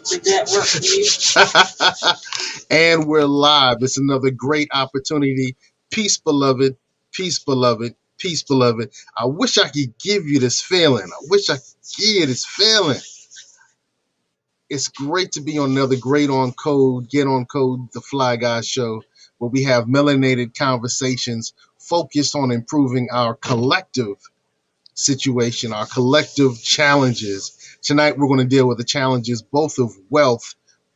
Did that work for you? And we're live. It's another great opportunity. Peace, beloved. Peace, beloved. Peace, beloved. I wish I could give you this feeling. I wish I could give you this feeling. It's great to be on another Great on Code, Get on Code, the Fly Guy show, where we have melanated conversations focused on improving our collective situation, our collective challenges. Tonight, we're going to deal with the challenges both of wealth,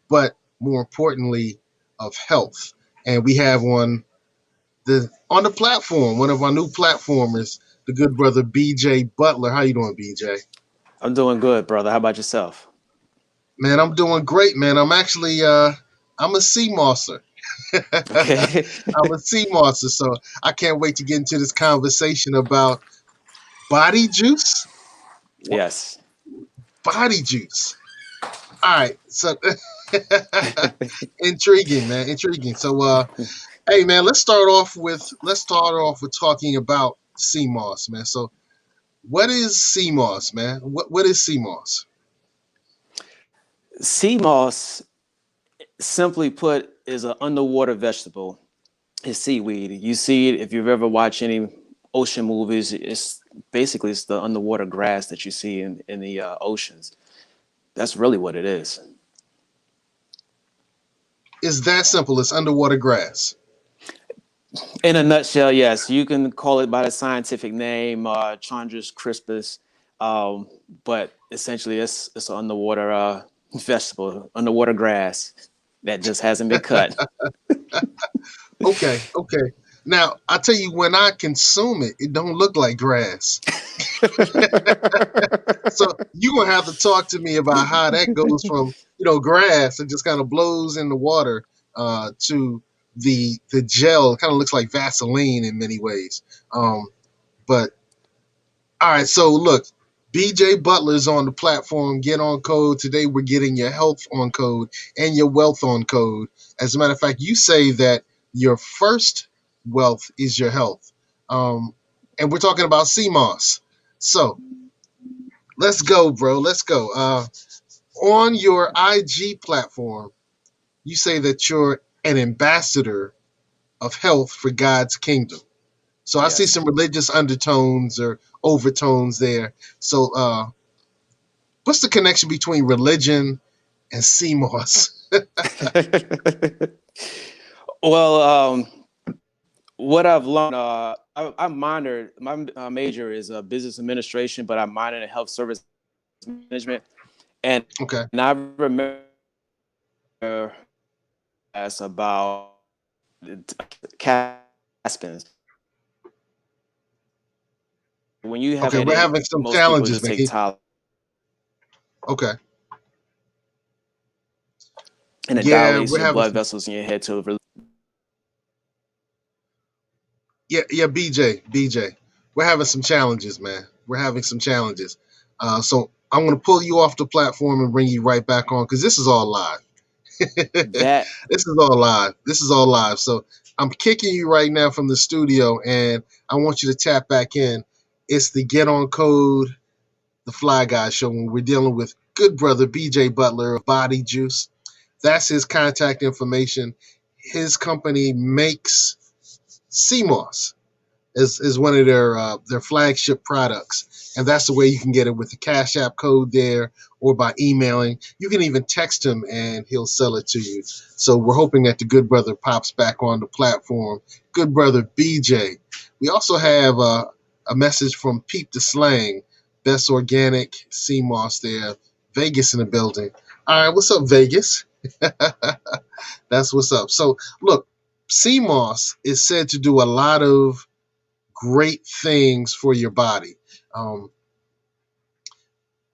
but more importantly, of health. And we have on the platform, one of our new platformers, the good brother BJ Butler. How you doing, BJ? I'm doing good, brother. How about yourself? Man, I'm doing great, man. I'm actually I'm a CMOSer. Okay. I'm a CMOSer, so I can't wait to get into this conversation about body juice. Yes. Body juice. All right, so intriguing, man, intriguing. So, hey, man, let's start off with talking about CMOS, man. So, what is CMOS, man? What is CMOS? Cmos, simply put, is an underwater vegetable. It's seaweed. You see it if you've ever watched any ocean movies. It's the underwater grass that you see in the oceans. That's really what it is. It's that simple. It's underwater grass. In a nutshell, yes. You can call it by the scientific name, Chondrus crispus, but essentially it's an underwater vegetable, underwater grass that just hasn't been cut. Okay. Now, I tell you, when I consume it, it don't look like grass. So you're gonna have to talk to me about how that goes from grass and just kind of blows in the water to the gel. It kind of looks like Vaseline in many ways. But all right, so look, BJ Butler's on the platform. Get on code today. We're getting your health on code and your wealth on code. As a matter of fact, you say that your first wealth is your health, and we're talking about CMOS. So let's go, bro. Let's go. On your IG platform, you say that you're an ambassador of health for God's kingdom. So I see Yes. some religious undertones or overtones there. So what's the connection between religion and CMOS? Well, what I've learned, I minored, my major is business administration, but I minored in health service management. And Okay. I remember as about Caspins. When you have Okay, a we're headache, having some most people challenges, just take man. Tylenol, Okay. and it Yeah, dilates we're your having blood some. vessels in your head to. Yeah, BJ. We're having some challenges, man. We're having some challenges. So I'm gonna pull you off the platform and bring you right back on because this is all live. That This is all live. This is all live. So I'm kicking you right now from the studio, and I want you to tap back in. It's the Get on Code, the Fly Guy show when we're dealing with good brother BJ Butler of Body Juice. That's his contact information. His company makes CMOS is one of their flagship products, and that's the way you can get it with the Cash App code there or by emailing. You can even text him and he'll sell it to you. So we're hoping that the good brother pops back on the platform. Good brother BJ. We also have a message from Peep the Slang, best organic CMOS there, Vegas in the building. All right, what's up, Vegas? That's what's up. So look, CMOS is said to do a lot of great things for your body. Um,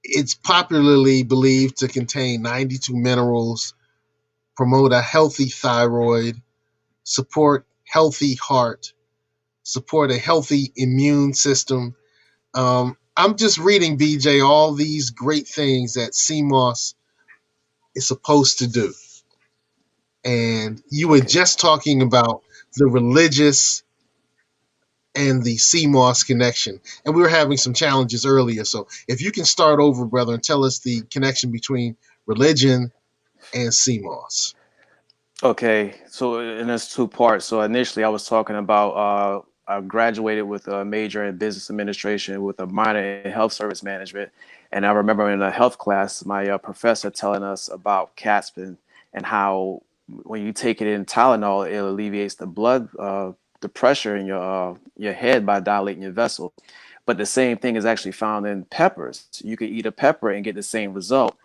it's popularly believed to contain 92 minerals, promote a healthy thyroid, support healthy heart, support a healthy immune system. I'm just reading, BJ, all these great things that CMOS is supposed to do. And you were okay. just talking about the religious and the CMOS connection. And we were having some challenges earlier. So if you can start over, brother, and tell us the connection between religion and CMOS. Okay, so and there's two parts. So initially, I was talking about I graduated with a major in business administration with a minor in health service management, and I remember in a health class, my professor telling us about Caspin and how when you take it in Tylenol, it alleviates the pressure in your head by dilating your vessel. But the same thing is actually found in peppers. You could eat a pepper and get the same result.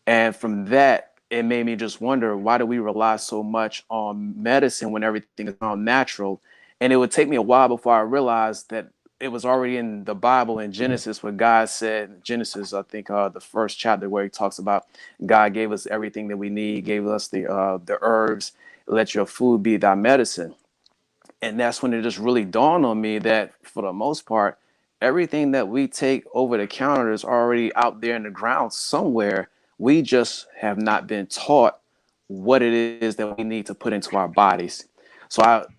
And from that, it made me just wonder, why do we rely so much on medicine when everything is all natural? And it would take me a while before I realized that it was already in the Bible in Genesis, where God said, Genesis, I think the first chapter, where he talks about God gave us everything that we need, gave us the herbs, let your food be thy medicine. And that's when it just really dawned on me that for the most part, everything that we take over the counter is already out there in the ground somewhere. We just have not been taught what it is that we need to put into our bodies.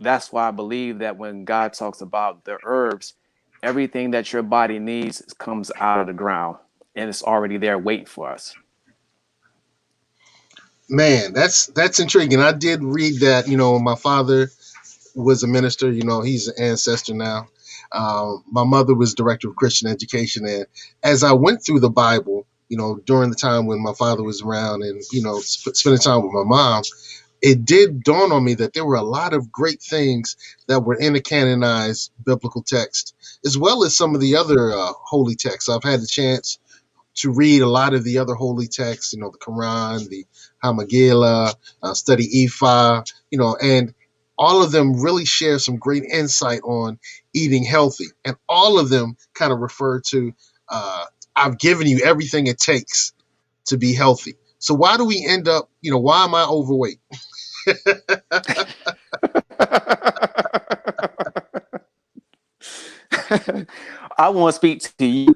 That's why I believe that when God talks about the herbs, everything that your body needs comes out of the ground and it's already there waiting for us. Man, that's intriguing. I did read that. My father was a minister. He's an ancestor now. My mother was director of Christian education, and as I went through the Bible, during the time when my father was around, and spending time with my mom, it did dawn on me that there were a lot of great things that were in the canonized biblical text, as well as some of the other holy texts. I've had the chance to read a lot of the other holy texts, the Quran, the Hamagila, study Ifa, and all of them really share some great insight on eating healthy. And all of them kind of refer to, I've given you everything it takes to be healthy. So why do we end up, why am I overweight? I won't speak to you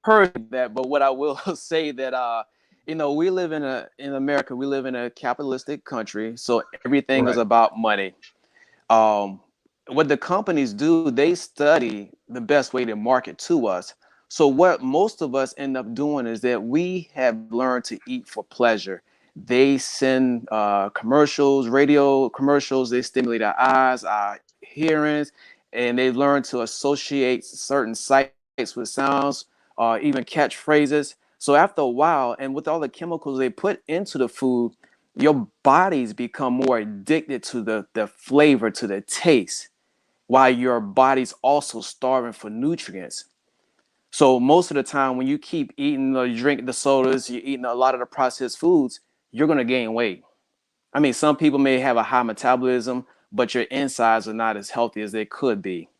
personally that, but what I will say that we live in America, we live in a capitalistic country, so everything is Right. about money. What the companies do, they study the best way to market to us. So what most of us end up doing is that we have learned to eat for pleasure. They send commercials, radio commercials. They stimulate our eyes, our hearings, and they learn to associate certain sights with sounds, even catchphrases. So after a while, and with all the chemicals they put into the food, your bodies become more addicted to the flavor, to the taste, while your body's also starving for nutrients. So most of the time when you keep eating or you drink the sodas, you're eating a lot of the processed foods, you're going to gain weight. I mean, some people may have a high metabolism, but your insides are not as healthy as they could be.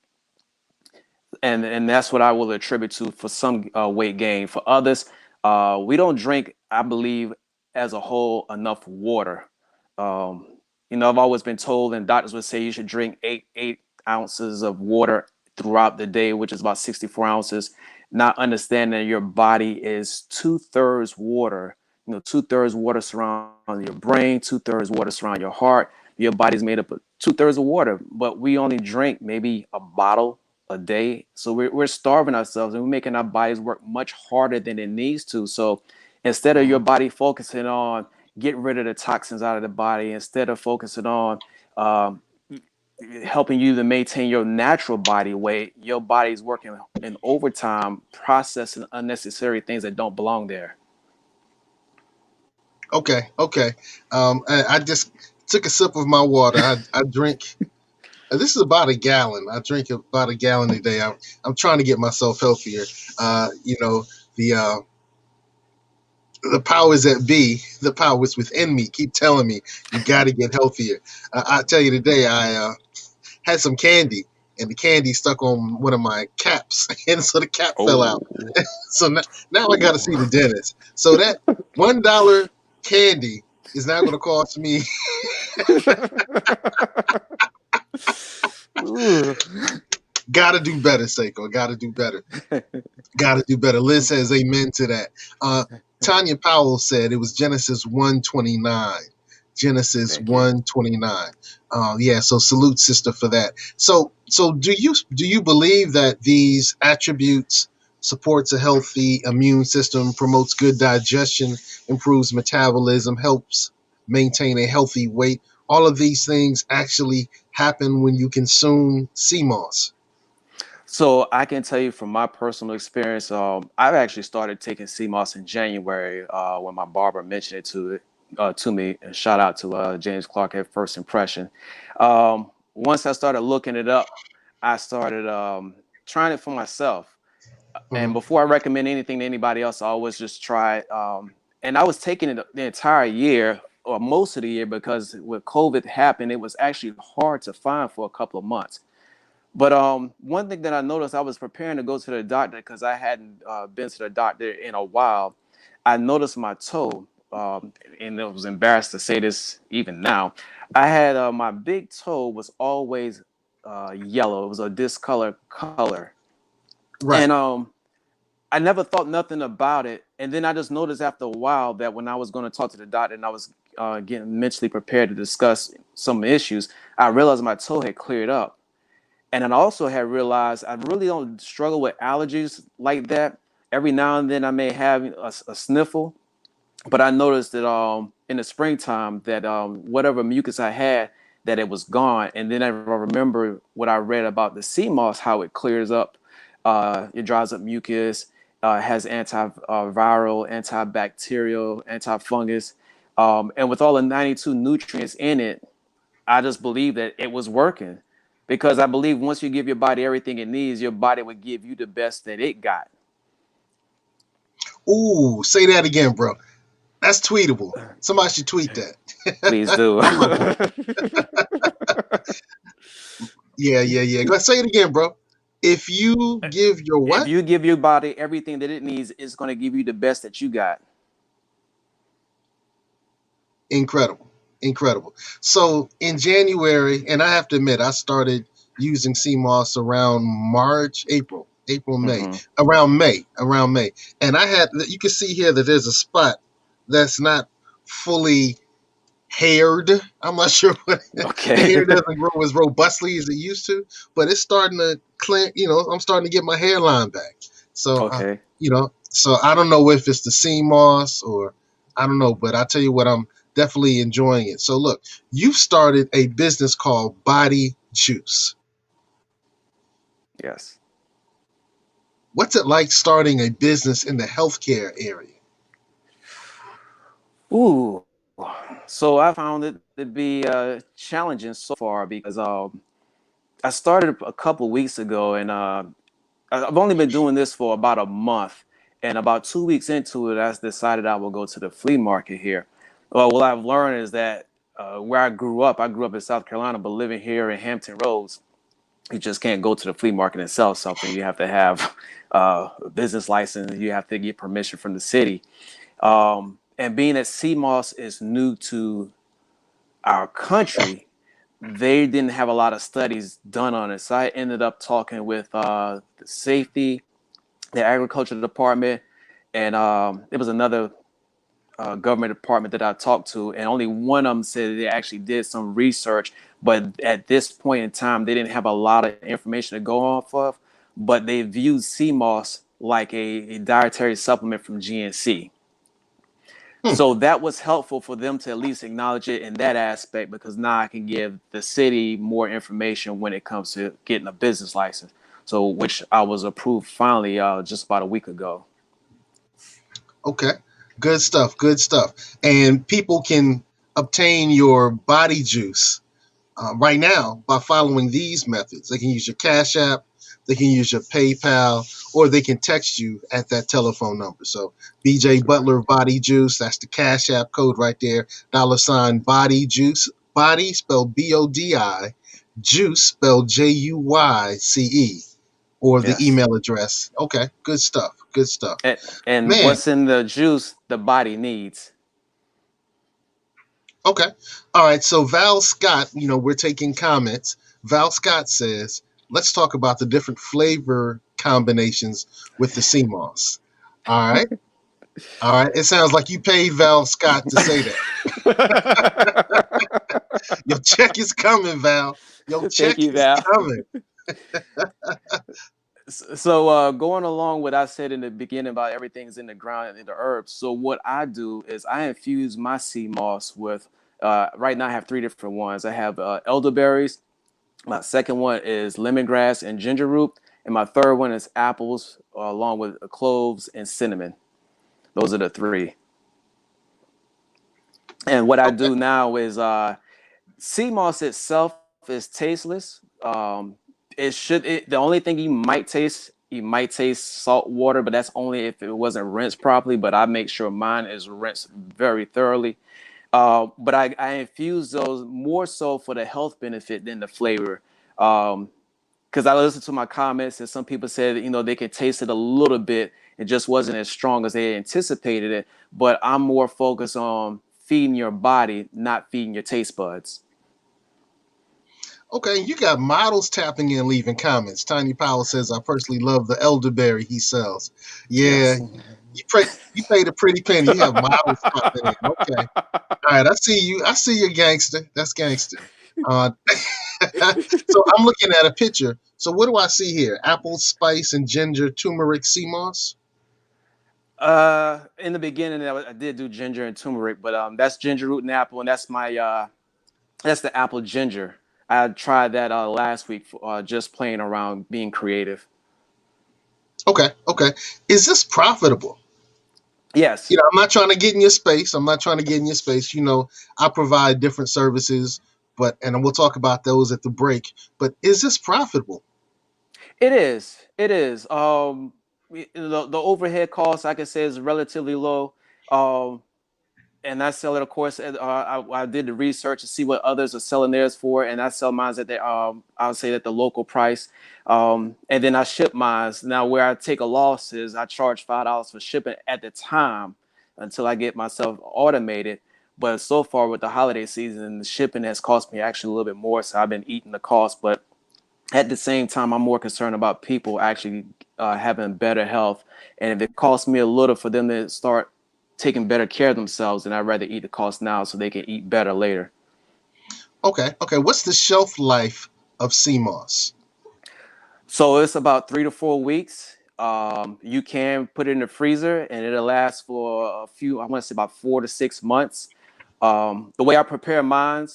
And that's what I will attribute to for some weight gain. For others, we don't drink, I believe, as a whole, enough water. Um, I've always been told, and doctors would say you should drink eight ounces of water throughout the day, which is about 64 ounces. Not understanding your body is 2/3 water. 2/3 water surround your brain, 2/3 water surround your heart. Your body's made up of 2/3 of water, but we only drink maybe a bottle a day. So we're starving ourselves and we're making our bodies work much harder than it needs to. So instead of your body focusing on getting rid of the toxins out of the body, instead of focusing on um, helping you to maintain your natural body weight, your body's working in overtime, processing unnecessary things that don't belong there. Okay. I just took a sip of my water. I drink. This is about a gallon. I drink about a gallon a day. I'm trying to get myself healthier. The the powers that be, the powers within me, keep telling me you got to get healthier. I tell you today, I had some candy, and the candy stuck on one of my caps, and so the cap fell out. Oh, So now I got to see the dentist. So that $1 candy is now going to cost me. Gotta do better, Seiko. Gotta do better. Gotta do better. Liz says amen to that. Tanya Powell said it was Genesis 1:29. Genesis Thank you. 1:29. Yeah, so salute, sister, for that. So do you believe that these attributes supports a healthy immune system, promotes good digestion, improves metabolism, helps maintain a healthy weight. All of these things actually happen when you consume CMOS. So I can tell you from my personal experience, I've actually started taking CMOS in January when my barber mentioned it to me. And shout out to James Clark at First Impression. Once I started looking it up, I started trying it for myself. And Mhm. before I recommend anything to anybody else, I always just try it. And I was taking it the entire year or most of the year because when COVID happened, it was actually hard to find for a couple of months. But one thing that I noticed, I was preparing to go to the doctor because I hadn't been to the doctor in a while. I noticed my toe, and I was embarrassed to say this even now. I had my big toe was always yellow. It was a discolored color, Right. and I never thought nothing about it. And then I just noticed after a while that when I was going to talk to the doctor and I was getting mentally prepared to discuss some issues, I realized my toe had cleared up. And I also had realized I really don't struggle with allergies like that. Every now and then I may have a sniffle, but I noticed that in the springtime that whatever mucus I had, that it was gone. And then I remember what I read about the sea moss, how it clears up, it dries up mucus, has antiviral, antibacterial, antifungus, and with all the 92 nutrients in it, I just believe that it was working because I believe once you give your body everything it needs, your body would give you the best that it got. Ooh, say that again, bro. That's tweetable. Somebody should tweet Please that. do. I love it. Yeah. Go ahead, say it again, bro. If you give your If what? you give your body everything that it needs, it's going to give you the best that you got. Incredible. Incredible. So in January, and I have to admit, I started using CMOS around March, April, May, Hmm. around May. And I had, you can see here that there's a spot that's not fully haired. I'm not sure what the Okay. hair doesn't grow as robustly as it used to, but it's starting to clean. I'm starting to get my hairline back. So, Okay. so I don't know if it's the CMOS or I don't know, but I tell you what, I'm definitely enjoying it. So, look, you've started a business called Body Juice. Yes. What's it like starting a business in the healthcare area? Ooh. So I found it to be challenging so far because I started a couple weeks ago and I've only been doing this for about a month. And about 2 weeks into it, I decided I will go to the flea market here. Well, what I've learned is that where I grew up in South Carolina, but living here in Hampton Roads, you just can't go to the flea market and sell something. You have to have a business license. You have to get permission from the city. And being that CMOS is new to our country, they didn't have a lot of studies done on it. So I ended up talking with the safety, the agriculture department, and it was another government department that I talked to, and only one of them said they actually did some research, but at this point in time, they didn't have a lot of information to go off of, but they viewed CMOS like a dietary supplement from GNC. Hmm. So that was helpful for them to at least acknowledge it in that aspect because now I can give the city more information when it comes to getting a business license. So which I was approved finally just about a week ago. Okay. Good stuff. Good stuff. And people can obtain your body juice right now by following these methods. They can use your Cash App, they can use your PayPal, or they can text you at that telephone number. So BJ Butler Body Juice, that's the Cash App code right there. $ Body Juice, body spelled BODI, juice spelled JUYCE, or the Yes. email address. Okay, good stuff. Good stuff. And Man, what's in the juice, the body needs. okay. All right. So Val Scott, we're taking comments. Val Scott says, let's talk about the different flavor combinations with the CMOS. All right. All right. It sounds like you paid Val Scott to say that. Your check is coming, Val. Your Thank check you, is Val. coming. So going along what I said in the beginning about everything's in the ground and the herbs. So what I do is I infuse my CMOS with, right now I have three different ones. I have elderberries. My second one is lemongrass and ginger root. And my third one is apples, along with cloves and cinnamon. Those are the three. And what I Okay. do now is CMOS itself is tasteless. The only thing you might taste salt water, but that's only if it wasn't rinsed properly. But I make sure mine is rinsed very thoroughly. But I infuse those more so for the health benefit than the flavor. Because I listened to my comments and some people said, they could taste it a little bit. It just wasn't as strong as they anticipated it. But I'm more focused on feeding your body, not feeding your taste buds. Okay, you got models tapping in, leaving comments. Tiny Powell says, "I personally love the elderberry he sells." Yeah, Yes. you paid a pretty penny. You have models popping in. Okay, all right. I see you. I see you, gangster. That's gangster. Uh, so I'm looking at a picture. So what do I see here? Apple, spice, and ginger, turmeric, CMOS. In the beginning, I did do ginger and turmeric, but that's ginger root and apple, and that's the apple ginger. I tried that last week for just playing around, being creative. Okay, okay. Is this profitable? Yes, I'm not trying to get in your space. I'm not trying to get in your space. I provide different services, and we'll talk about those at the break. But is this profitable? it is. It is. The overhead cost, I can say, is relatively low. Um, and I sell it, of course. I did the research to see what others are selling theirs for, and I sell mine at I would say at the local price. And then I ship mine. Now, where I take a loss is I charge $5 for shipping at the time until I get myself automated. But so far with the holiday season, the shipping has cost me actually a little bit more, so I've been eating the cost. But at the same time, I'm more concerned about people actually having better health. And if it costs me a little for them to start taking better care of themselves, then I'd rather eat the cost now so they can eat better later. Okay, okay. What's the shelf life of CMOS? So it's about 3 to 4 weeks. You can put it in the freezer and it'll last for I want to say about 4 to 6 months. The way I prepare mine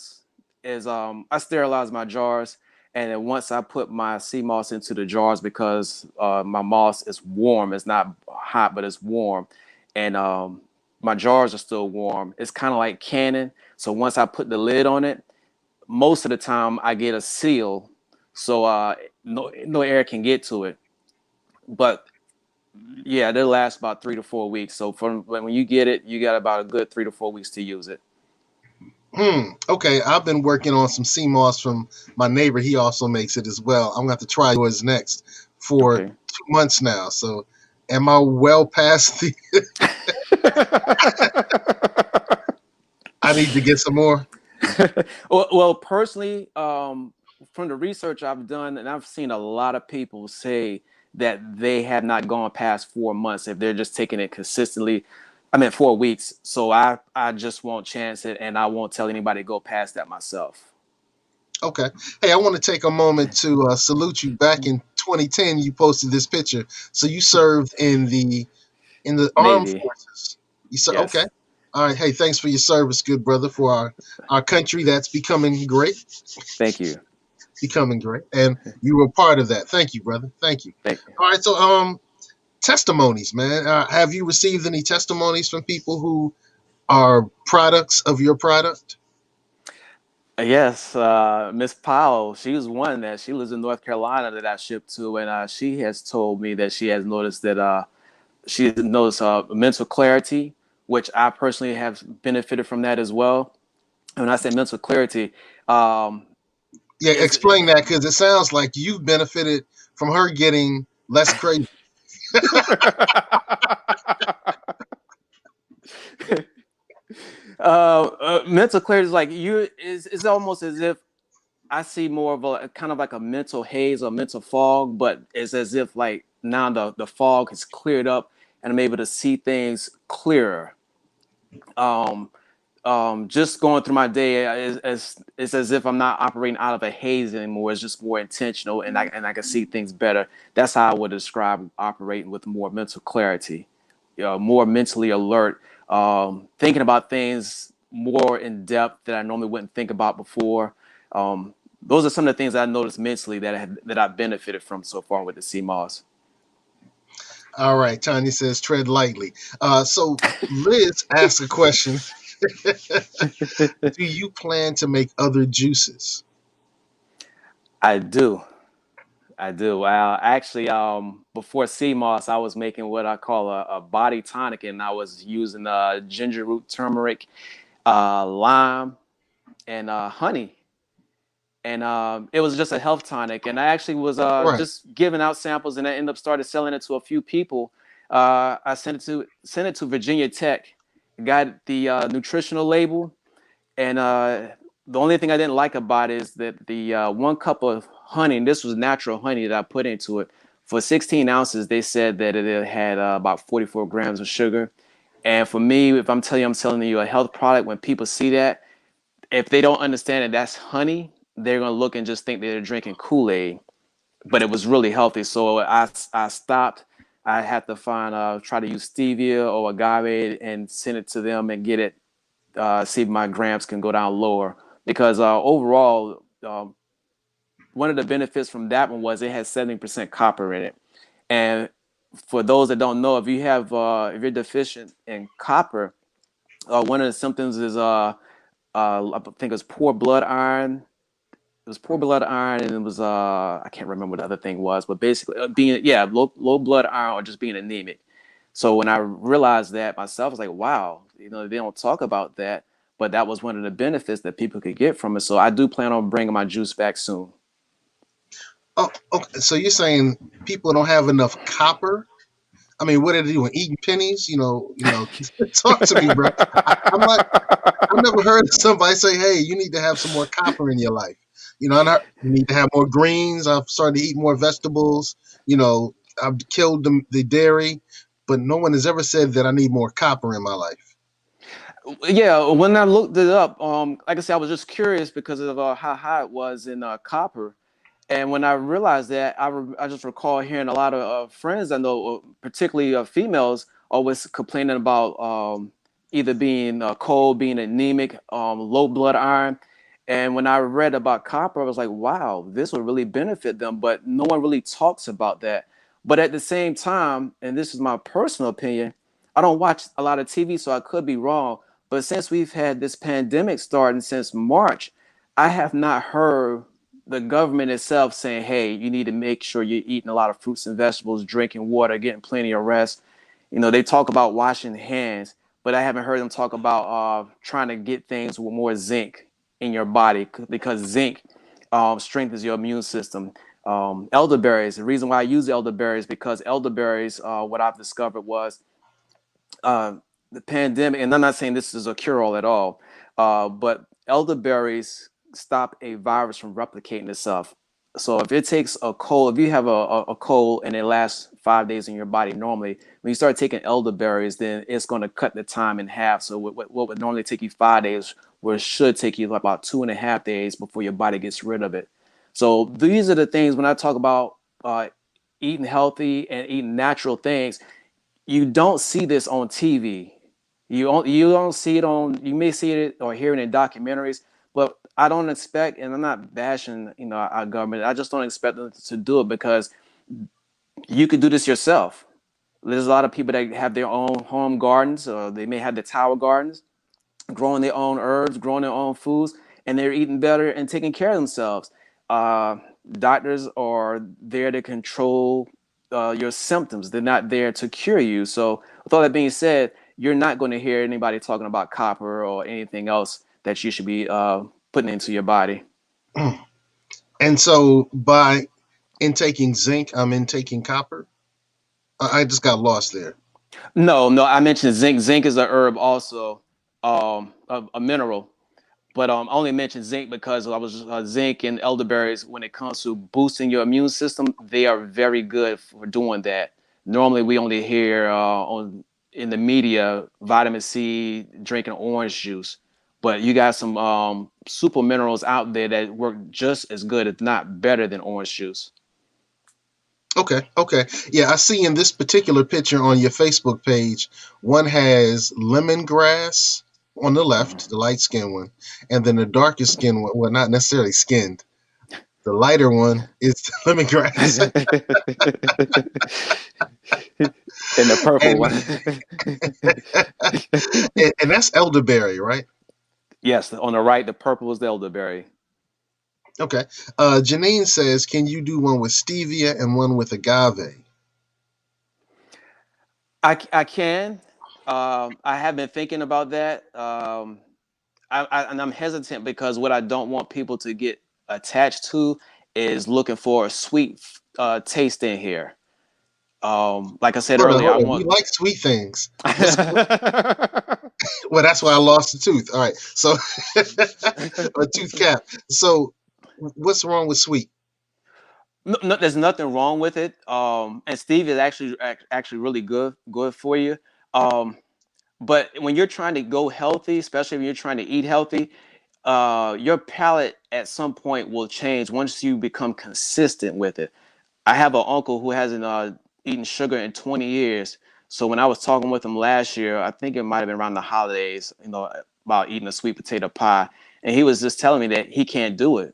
is I sterilize my jars. And then once I put my sea moss into the jars, because my moss is warm, it's not hot, but it's warm. And my jars are still warm. It's kind of like canning. So once I put the lid on it, most of the time I get a seal. So no air can get to it. But yeah, they'll last about 3 to 4 weeks. So from when you get it, you got about a good 3 to 4 weeks to use it. Okay, I've been working on some CMOS from my neighbor. He also makes it as well. I'm going to have to try yours next for Okay. 2 months now. So am I well past the... I need to get some more? Well, personally, from the research I've done, and I've seen a lot of people say that they have not gone past 4 months if they're just taking it consistently. I mean, 4 weeks. So I just won't chance it, and I won't tell anybody to go past that myself. Okay. Hey, I want to take a moment to salute you. Back in 2010, you posted this picture. So you served in the armed Navy. forces. Okay. Yes. All right. Hey, thanks for your service, good brother, for our country that's becoming great. Thank you. Becoming great. And you were part of that. Thank you, brother. Thank you. Thank you. All right. So testimonies, man. Have you received any testimonies from people who are products of your product? Yes, Miss Powell, she was one that she lives in North Carolina that I shipped to, and she has told me that she has noticed that she has noticed mental clarity, which I personally have benefited from that as well. And when I say mental clarity, Yeah, is explain that, because it sounds like you've benefited from her getting less crazy. mental clarity is like it's almost as if I see more of a kind of like a mental haze or mental fog, but it's as if like now the fog has cleared up and I'm able to see things clearer. Um, just going through my day it's as if I'm not operating out of a haze anymore. It's just more intentional, and I can see things better. That's how I would describe operating with more mental clarity, more mentally alert, thinking about things more in depth that I normally wouldn't think about before. Those are some of the things I noticed mentally that I've benefited from so far with the CMOS. All right, Tanya says tread lightly. So Liz asked a question. Do you plan to make other juices? I do. Well, actually, before CMOS, I was making what I call a body tonic, and I was using ginger root, turmeric, lime, and honey. And it was just a health tonic. And I actually was Right. just giving out samples, and I ended up started selling it to a few people. I sent it to Virginia Tech, got the nutritional label, and the only thing I didn't like about it is that the 1 cup of honey, and this was natural honey that I put into it, for 16 ounces, they said that it had about 44 grams of sugar. And for me, if I'm selling you a health product, when people see that, if they don't understand that that's honey, they're going to look and just think that they're drinking Kool-Aid. But it was really healthy. So I stopped. I had to try to use stevia or agave and send it to them and get it, see if my grams can go down lower, because overall, one of the benefits from that one was it has 70% copper in it. And for those that don't know, if you're deficient in copper, one of the symptoms is I think it was poor blood iron. It was poor blood iron, and it was I can't remember what the other thing was, but basically being low blood iron or just being anemic. So when I realized that myself, I was like, wow, they don't talk about that, but that was one of the benefits that people could get from it. So I do plan on bringing my juice back soon. Oh, okay. So you're saying people don't have enough copper? I mean, what are they doing? Eating pennies? Talk to me, bro. I'm like, I've never heard somebody say, "Hey, you need to have some more copper in your life." You need to have more greens. I've started to eat more vegetables. I've killed the dairy, but no one has ever said that I need more copper in my life. Yeah, when I looked it up, like I said, I was just curious because of how high it was in copper. And when I realized that, I just recall hearing a lot of friends I know, particularly females, always complaining about either being cold, being anemic, low blood iron. And when I read about copper, I was like, wow, this would really benefit them. But no one really talks about that. But at the same time, and this is my personal opinion, I don't watch a lot of TV, so I could be wrong. But since we've had this pandemic starting since March, I have not heard the government itself saying, hey, you need to make sure you're eating a lot of fruits and vegetables, drinking water, getting plenty of rest. They talk about washing hands, but I haven't heard them talk about trying to get things with more zinc in your body, because zinc strengthens your immune system. Elderberries, the reason why I use elderberries, because elderberries, what I've discovered was the pandemic, and I'm not saying this is a cure-all at all, but elderberries stop a virus from replicating itself. So if it takes a cold, if you have a cold and it lasts 5 days in your body, normally when you start taking elderberries, then it's going to cut the time in half. So what would normally take you 5 days, where it should take you about 2.5 days before your body gets rid of it. So these are the things when I talk about eating healthy and eating natural things. You don't see this on TV. You don't see it on. You may see it or hear it in documentaries, but I don't expect, and I'm not bashing, our government. I just don't expect them to do it, because you could do this yourself. There's a lot of people that have their own home gardens, or they may have the tower gardens, growing their own herbs, growing their own foods, and they're eating better and taking care of themselves. Doctors are there to control your symptoms. They're not there to cure you. So with all that being said, you're not going to hear anybody talking about copper or anything else that you should be putting into your body. And so by intaking zinc, I'm intaking copper. I just got lost there. No, I mentioned zinc. Zinc is a herb also, a mineral. But I only mentioned zinc because I was zinc and elderberries. When it comes to boosting your immune system, they are very good for doing that. Normally, we only hear in the media vitamin C, drinking orange juice. But you got some super minerals out there that work just as good, if not better, than orange juice. Okay, okay. Yeah, I see in this particular picture on your Facebook page, one has lemongrass on the left, the light skinned one, and then the darker skinned one, well, not necessarily skinned. The lighter one is lemongrass. And the purple and, one. and that's elderberry, right? Yes, on the right, the purple is the elderberry. Okay. Janine says, can you do one with stevia and one with agave? I can. I have been thinking about that. And I'm hesitant because what I don't want people to get attached to is looking for a sweet taste in here. Like I said Hold on, earlier, I hold on. We want. like sweet things. Well, that's why I lost the tooth. All right. So, a tooth cap. So, what's wrong with sweet? No, there's nothing wrong with it. And Steve is actually really good for you. Um, but when you're trying to go healthy, especially when you're trying to eat healthy, your palate at some point will change once you become consistent with it. I have an uncle who hasn't eaten sugar in 20 years. So when I was talking with him last year, I think it might have been around the holidays, about eating a sweet potato pie, and he was just telling me that he can't do it.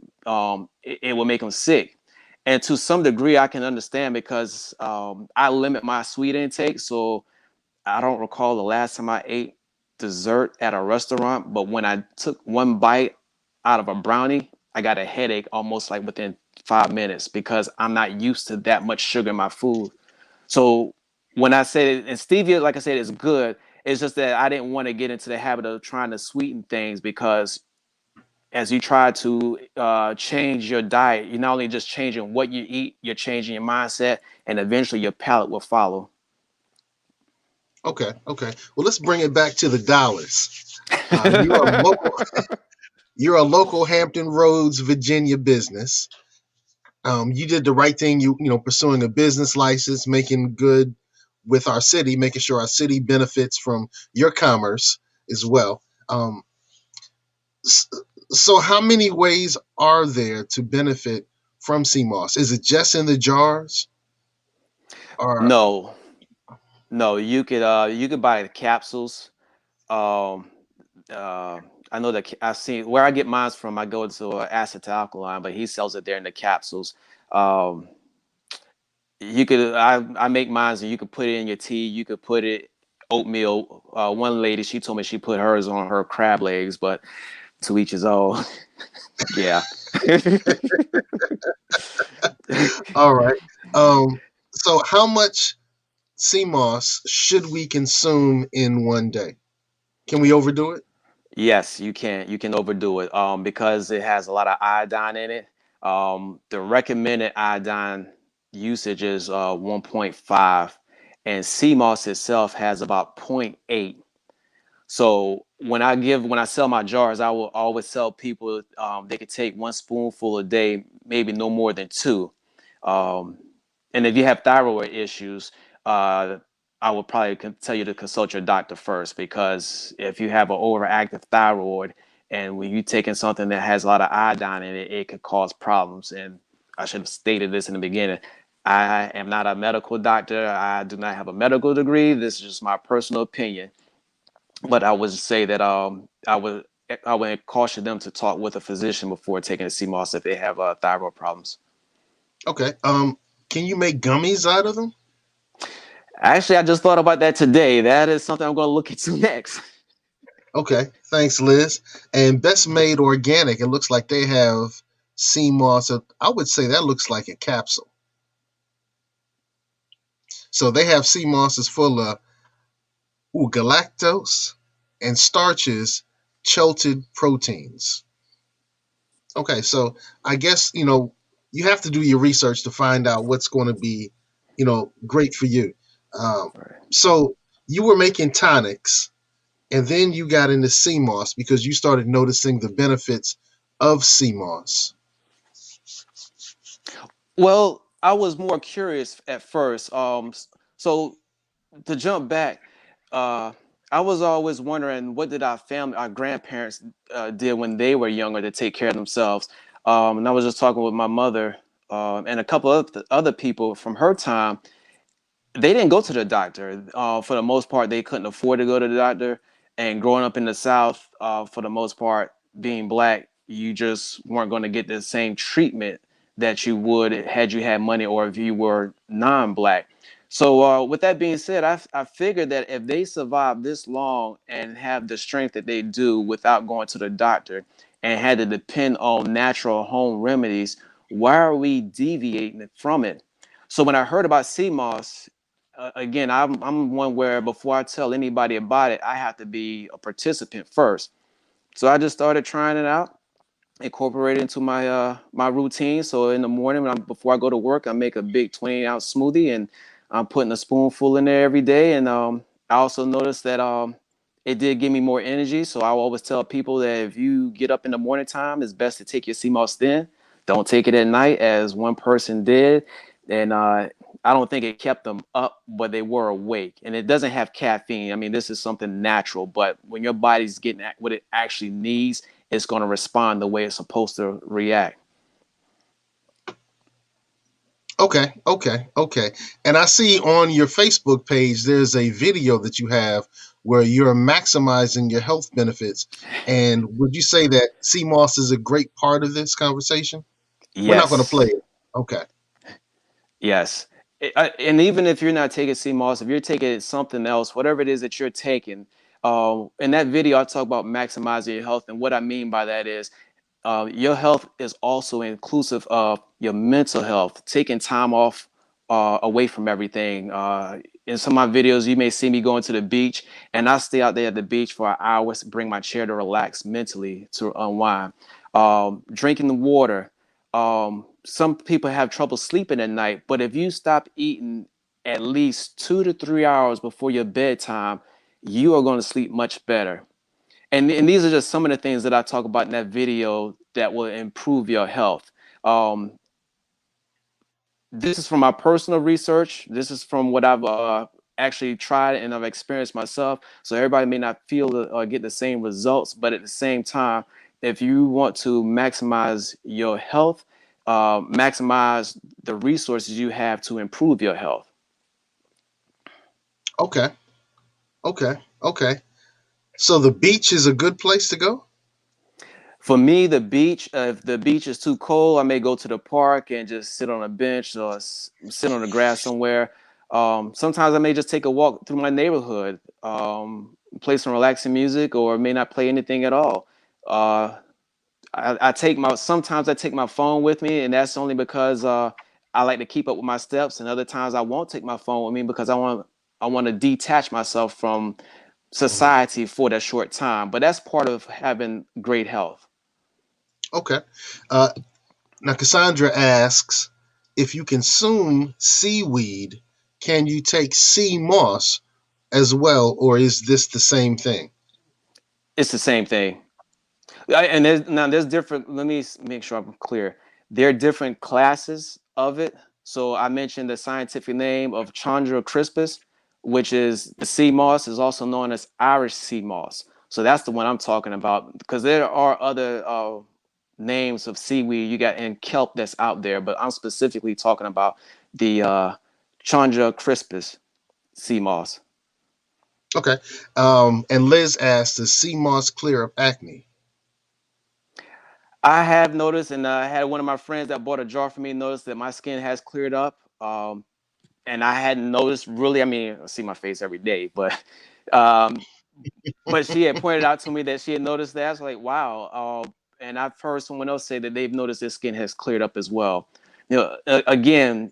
It will make him sick. And to some degree, I can understand because I limit my sweet intake. So I don't recall the last time I ate dessert at a restaurant, but when I took one bite out of a brownie, I got a headache almost like within 5 minutes because I'm not used to that much sugar in my food. So when I said it, and stevia, like I said, is good. It's just that I didn't want to get into the habit of trying to sweeten things because as you try to change your diet, you're not only just changing what you eat, you're changing your mindset, and eventually your palate will follow. Okay, okay. Well, let's bring it back to the dollars. You're a local. You're a local Hampton Roads, Virginia business. You did the right thing. You know, pursuing a business license, making good with our city, making sure our city benefits from your commerce as well. S- so, how many ways are there to benefit from CMOS? Is it just in the jars? Or No, no, you could buy the capsules. Um, uh, I know that I see where I get mine from. I go to Acid Alkaline, but he sells it there in the capsules. Um, you could I make mine, and you could put it in your tea. You could put it oatmeal. One lady, she told me she put hers on her crab legs, but to each his own. Yeah. all right. So, how much CMOS should we consume in one day? Can we overdo it? Yes, you can. You can overdo it because it has a lot of iodine in it. The recommended iodine usage is 1.5, and CMOS itself has about zero point 0.8. So when I sell my jars, I will always tell people they could take one spoonful a day, maybe no more than two. Um, and if you have thyroid issues, uh, I would probably tell you to consult your doctor first because if you have an overactive thyroid and when you're taking something that has a lot of iodine in it, it could cause problems. And I should have stated this in the beginning. I am not a medical doctor. I do not have a medical degree. This is just my personal opinion. But I would say that I would caution them to talk with a physician before taking a CMOS if they have thyroid problems. Okay. Can you make gummies out of them? Actually, I just thought about that today. That is something I'm going to look into next. Okay. Thanks, Liz. And Best Made Organic, it looks like they have sea moss. I would say that looks like a capsule. So they have sea mosses full of galactose and starches, chelted proteins. Okay, so I guess you have to do your research to find out what's going to be great for you. Um, Right. so you were making tonics, and then you got into CMOS because you started noticing the benefits of CMOS. Well, I was more curious at first. So to jump back, uh, I was always wondering, what did our grandparents did when they were younger to take care of themselves. And I was just talking with my mother and a couple of other people from her time. They didn't go to the doctor. For the most part, they couldn't afford to go to the doctor. And growing up in the South, for the most part, being black, you just weren't going to get the same treatment that you would had you had money or if you were non-black. So with that being said, I figured that if they survive this long and have the strength that they do without going to the doctor and had to depend on natural home remedies, why are we deviating from it? So when I heard about CMOS, again, I'm one where before I tell anybody about it, I have to be a participant first. So I just started trying it out, incorporate it into my routine. So in the morning, before I go to work, I make a big 20-ounce smoothie, and I'm putting a spoonful in there every day. And I also noticed that it did give me more energy. So I always tell people that if you get up in the morning time, it's best to take your CMOS then. Don't take it at night, as one person did. And I don't think it kept them up, but they were awake. And it doesn't have caffeine. I mean, this is something natural, but when your body's getting what it actually needs, it's going to respond the way it's supposed to react. Okay. And I see on your Facebook page there's a video that you have where you're maximizing your health benefits. And would you say that CMOS is a great part of this conversation? We're not going to play Yes. it. Okay. Yes. And even if you're not taking CMOS, if you're taking something else, whatever it is that you're taking, in that video, I talk about maximizing your health. And what I mean by that is your health is also inclusive of your mental health, taking time off away from everything. In some of my videos, you may see me going to the beach, and I stay out there at the beach for hours to bring my chair to relax mentally, to unwind. Drinking the water. Some people have trouble sleeping at night, but if you stop eating at least 2 to 3 hours before your bedtime, you are going to sleep much better. And these are just some of the things that I talk about in that video that will improve your health. Um, this is from my personal research. This is from what I've actually tried and I've experienced myself. So everybody may not feel or get the same results, but at the same time, if you want to maximize your health, maximize the resources you have to improve your health. Okay. So the beach is a good place to go? For me, the beach, if the beach is too cold, I may go to the park and just sit on a bench or sit on the grass somewhere. Sometimes I may just take a walk through my neighborhood, play some relaxing music, or may not play anything at all. Uh, sometimes I take my phone with me, and that's only because I like to keep up with my steps. And other times I won't take my phone with me because I want to detach myself from society for that short time. But that's part of having great health. Okay. Uh, Now, Cassandra asks, if you consume seaweed, can you take sea moss as well, or is this the same thing? It's the same thing. And there's different. Let me make sure I'm clear. There are different classes of it. So I mentioned the scientific name of Chandra crispus, which is the sea moss, is also known as Irish sea moss. So that's the one I'm talking about, because there are other names of seaweed you got in kelp that's out there, but I'm specifically talking about the Chandra crispus sea moss. Okay. And Liz asks, does sea moss clear up acne? I have noticed, and I had one of my friends that bought a jar for me notice that my skin has cleared up. And I hadn't noticed really. I mean, I see my face every day, um, but she had pointed out to me that she had noticed that. I was like, wow. And I've heard someone else say that they've noticed their skin has cleared up as well. Again,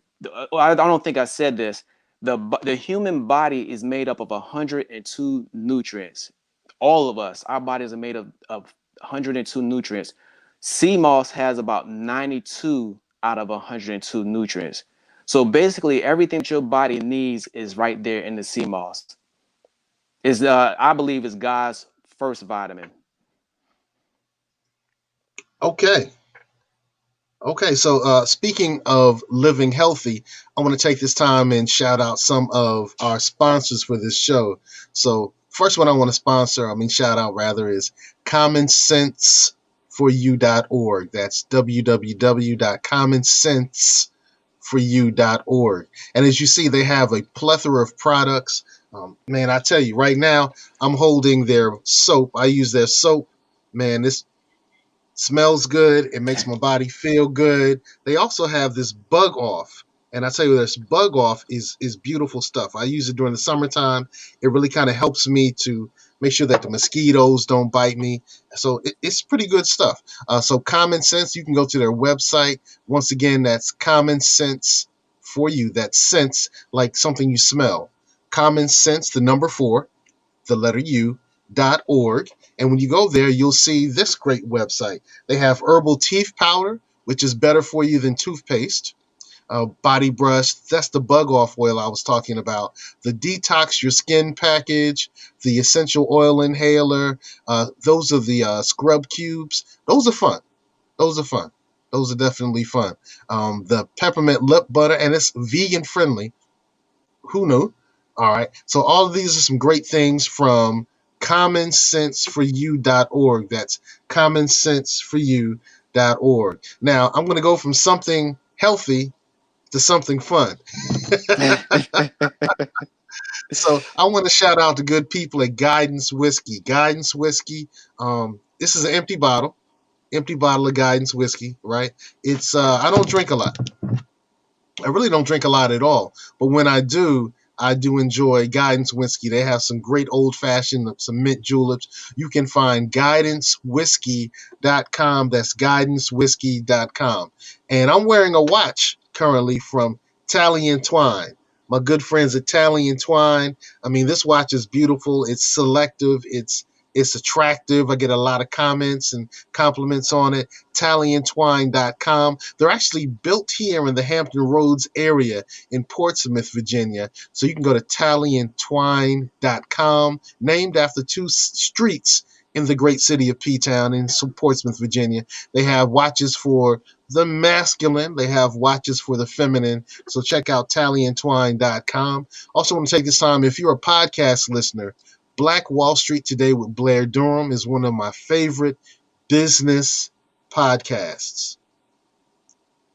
I don't think I said this. The human body is made up of 102 nutrients. All of us, our bodies are made of 102 nutrients. Sea moss has about 92 out of 102 nutrients. So basically, everything that your body needs is right there in the sea moss. Is I believe is God's first vitamin. Okay. So speaking of living healthy, I want to take this time and shout out some of our sponsors for this show. So first one I want to shout out rather, is commonsenseforyou.org. That's www.commonsenseforyou.org. And as you see, they have a plethora of products. Man, I tell you, right now, I'm holding their soap. I use their soap. Man, this smells good. It makes my body feel good. They also have this bug off. And I tell you, this bug off is beautiful stuff. I use it during the summertime. It really kind of helps me to make sure that the mosquitoes don't bite me. So it's pretty good stuff. So Common Sense, you can go to their website. Once again, that's Common Sense for You. That's sense, like something you smell. Common Sense, the number 4, the letter U.org. And when you go there, you'll see this great website. They have herbal teeth powder, which is better for you than toothpaste. Body brush, that's the bug off oil I was talking about. The detox your skin package, the essential oil inhaler, those are the scrub cubes. Those are fun. Those are definitely fun. The peppermint lip butter, and it's vegan friendly. Who knew? All right. So all of these are some great things from commonsenseforyou.org. That's commonsenseforyou.org. Now, I'm going to go from something healthy to something fun. So I want to shout out the good people at Guidance Whiskey. Guidance Whiskey, this is an empty bottle of Guidance Whiskey, right? It's I don't drink a lot. I really don't drink a lot at all. But when I do enjoy Guidance Whiskey. They have some great old-fashioned, some mint juleps. You can find guidancewhiskey.com. That's guidancewhiskey.com. And I'm wearing a watch currently from Tally and Twine. My good friends at Tally and Twine. I mean, this watch is beautiful. It's selective. It's attractive. I get a lot of comments and compliments on it. tallyandtwine.com. They're actually built here in the Hampton Roads area in Portsmouth, Virginia. So you can go to tallyandtwine.com, named after 2 streets in the great city of P-Town in Portsmouth, Virginia. They have watches for the masculine. They have watches for the feminine. So check out tallyandtwine.com. Also want to take this time, if you're a podcast listener, Black Wall Street Today with Blair Durham is one of my favorite business podcasts.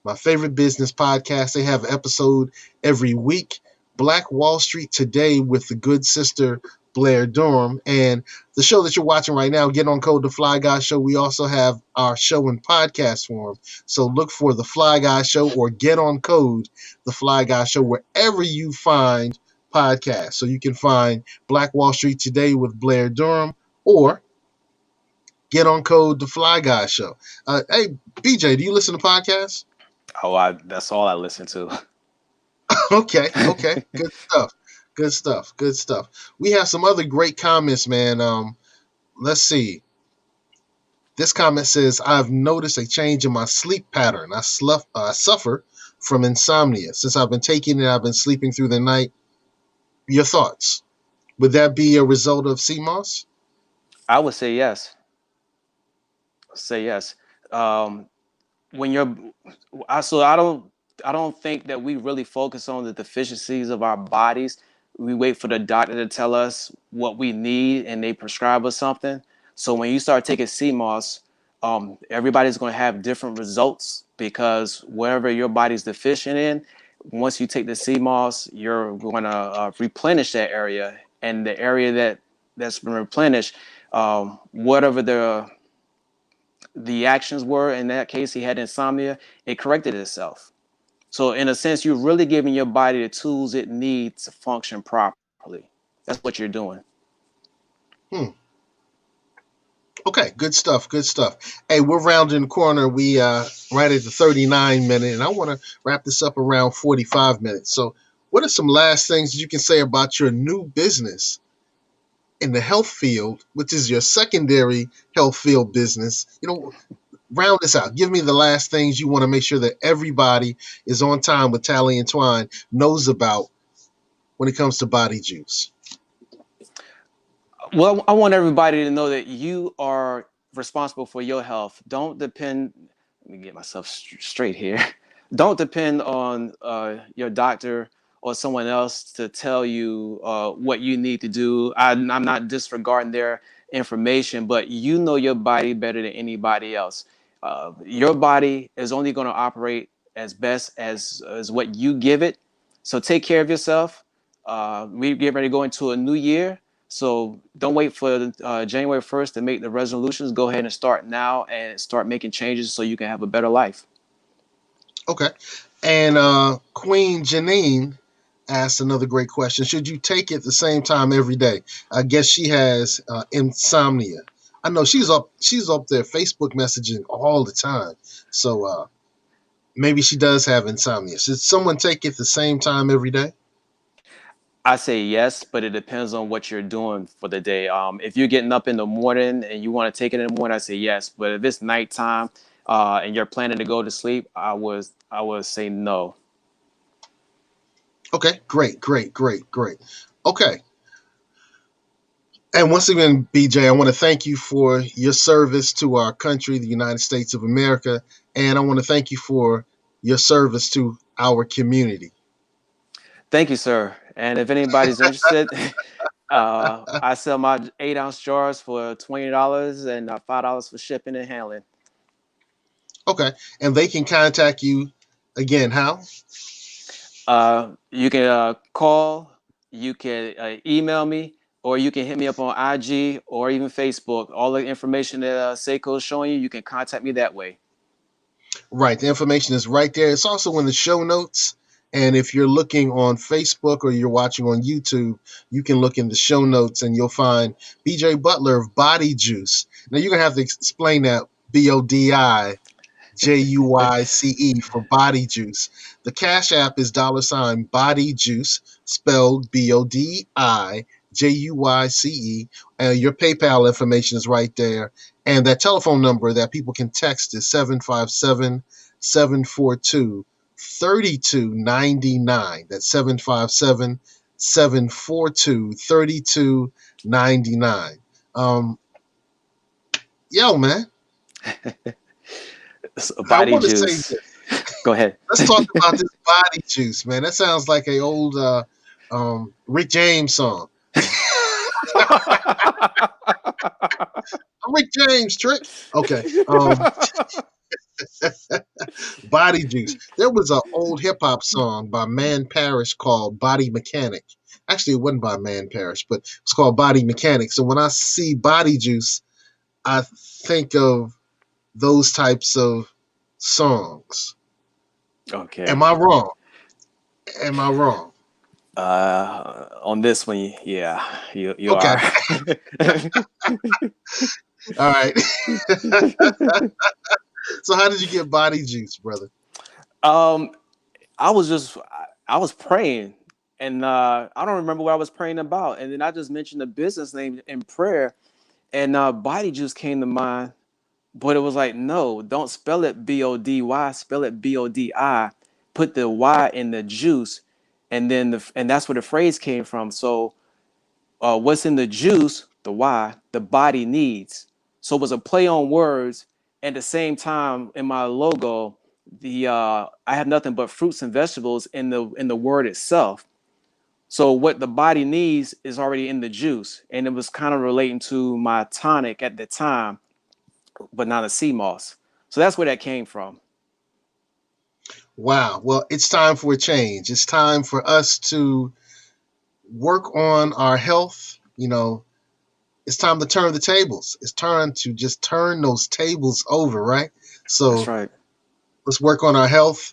My favorite business podcast. They have an episode every week. Black Wall Street Today with the good sister Blair Durham. And the show that you're watching right now, Get On Code, the Fly Guy Show, we also have our show in podcast form. So look for the Fly Guy Show or Get On Code, the Fly Guy Show, wherever you find podcasts. So you can find Black Wall Street Today with Blair Durham or Get On Code, the Fly Guy Show. Hey, BJ, do you listen to podcasts? Oh, that's all I listen to. Okay. Good stuff. We have some other great comments, man. Let's see. This comment says, I've noticed a change in my sleep pattern. I suffer from insomnia. Since I've been taking it, I've been sleeping through the night. Your thoughts? Would that be a result of Cmos? I would say yes. When you're, I don't think that we really focus on the deficiencies of our bodies. We wait for the doctor to tell us what we need and they prescribe us something. So when you start taking Cmos, everybody's going to have different results because whatever your body's deficient in, once you take the Cmos, you're going to replenish that area, and the area that's been replenished, whatever the actions were. In that case, he had insomnia. It corrected itself. So in a sense, you're really giving your body the tools it needs to function properly. That's what you're doing. Okay, good stuff. Hey, we're rounding the corner. We right at the 39 minute, and I want to wrap this up around 45 minutes. So what are some last things you can say about your new business in the health field, which is your secondary health field business? Round this out. Give me the last things you want to make sure that everybody is on time with Tally and Twine, knows about when it comes to body juice. Well, I want everybody to know that you are responsible for your health. Don't depend, let me get myself straight here. Don't depend on your doctor or someone else to tell you what you need to do. I'm not disregarding their information, but you know your body better than anybody else. Your body is only going to operate as best as what you give it. So take care of yourself. We get ready to go into a new year. So don't wait for January 1st to make the resolutions. Go ahead and start now and start making changes so you can have a better life. Okay. And Queen Janine asked another great question. Should you take it the same time every day? I guess she has insomnia. I know she's up there Facebook messaging all the time. So maybe she does have insomnia. Should someone take it the same time every day? I say yes, but it depends on what you're doing for the day. If you're getting up in the morning and you want to take it in the morning, I say yes. But if it's nighttime and you're planning to go to sleep, I would say no. Okay, great. Okay. And once again, BJ, I want to thank you for your service to our country, the United States of America. And I want to thank you for your service to our community. Thank you, sir. And if anybody's interested, I sell my 8-ounce jars for $20 and $5 for shipping and handling. Okay. And they can contact you again, how? You can call, you can email me, or you can hit me up on IG or even Facebook. All the information that Seiko is showing you, you can contact me that way. Right. The information is right there. It's also in the show notes. And if you're looking on Facebook or you're watching on YouTube, you can look in the show notes and you'll find BJ Butler of Body Juice. Now, you're going to have to explain that BODIJUICE for Body Juice. The Cash App is $ Body Juice, spelled BODIJUICE. Your PayPal information is right there. And that telephone number that people can text is 757-742-3299. That's 757-742-3299. Yo, man. Body juice. Go ahead. Let's talk about this body juice, man. That sounds like a old Rick James song. I'm Rick James, trick. Okay. Body juice. There was an old hip hop song by Man Parrish called Body Mechanic. Actually, it wasn't by Man Parrish, but it's called Body Mechanic. So when I see body juice, I think of those types of songs. Okay. Am I wrong? On this one, yeah, you okay. are. All right. So how did you get body juice, brother? I was praying, and I don't remember what I was praying about, and then I just mentioned the business name in prayer, and body juice came to mind, but it was like, no, don't spell it BODY, spell it BODI. Put the Y in the juice, and then and that's where the phrase came from. So, what's in the juice, the Y, the body needs. So it was a play on words. At the same time, in my logo, I have nothing but fruits and vegetables in the word itself. So what the body needs is already in the juice, and it was kind of relating to my tonic at the time, but not a Cmos. So that's where that came from. Wow. Well, it's time for a change. It's time for us to work on our health. You know, it's time to turn the tables. It's time to just turn those tables over, right? So That's right. Let's work on our health.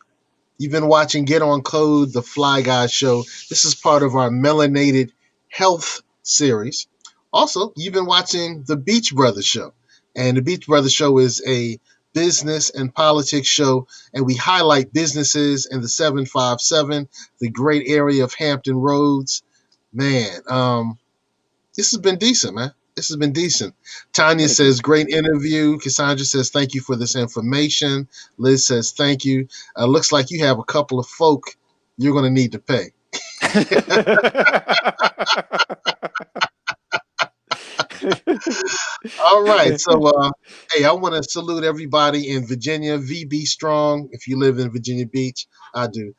You've been watching Get On Code, the Fly Guy Show. This is part of our Melanated Health series. Also, you've been watching the Beach Brothers Show. And the Beach Brothers Show is a business and politics show, and we highlight businesses in the 757, the great area of Hampton Roads. Man, this has been decent, man. This has been decent. Tanya says, great interview. Cassandra says, thank you for this information. Liz says, thank you. Looks like you have a couple of folk you're going to need to pay. All right. So, hey, I want to salute everybody in Virginia. VB Strong. If you live in Virginia Beach, I do.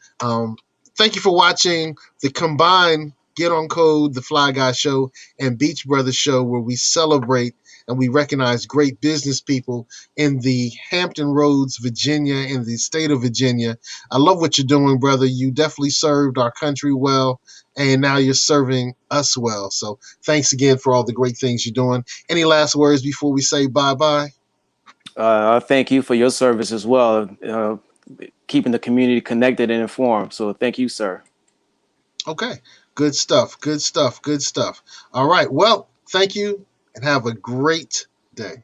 thank you for watching the combined Get on Code, the Fly Guy Show, and Beach Brothers Show, where we celebrate and we recognize great business people in the Hampton Roads, Virginia, in the state of Virginia. I love what you're doing, brother. You definitely served our country well, and now you're serving us well. So thanks again for all the great things you're doing. Any last words before we say bye-bye? Thank you for your service as well, keeping the community connected and informed. So thank you, sir. Okay, good stuff, good stuff, good stuff. All right, well, thank you and have a great day.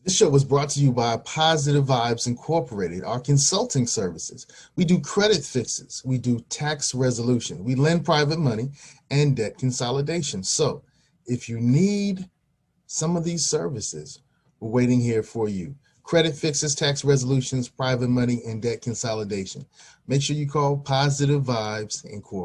This show was brought to you by Positive Vibes Incorporated, our consulting services. We do credit fixes, we do tax resolution, we lend private money, and debt consolidation. So if you need some of these services, we're waiting here for you. Credit fixes, tax resolutions, private money, and debt consolidation. Make sure you call Positive Vibes Incorporated.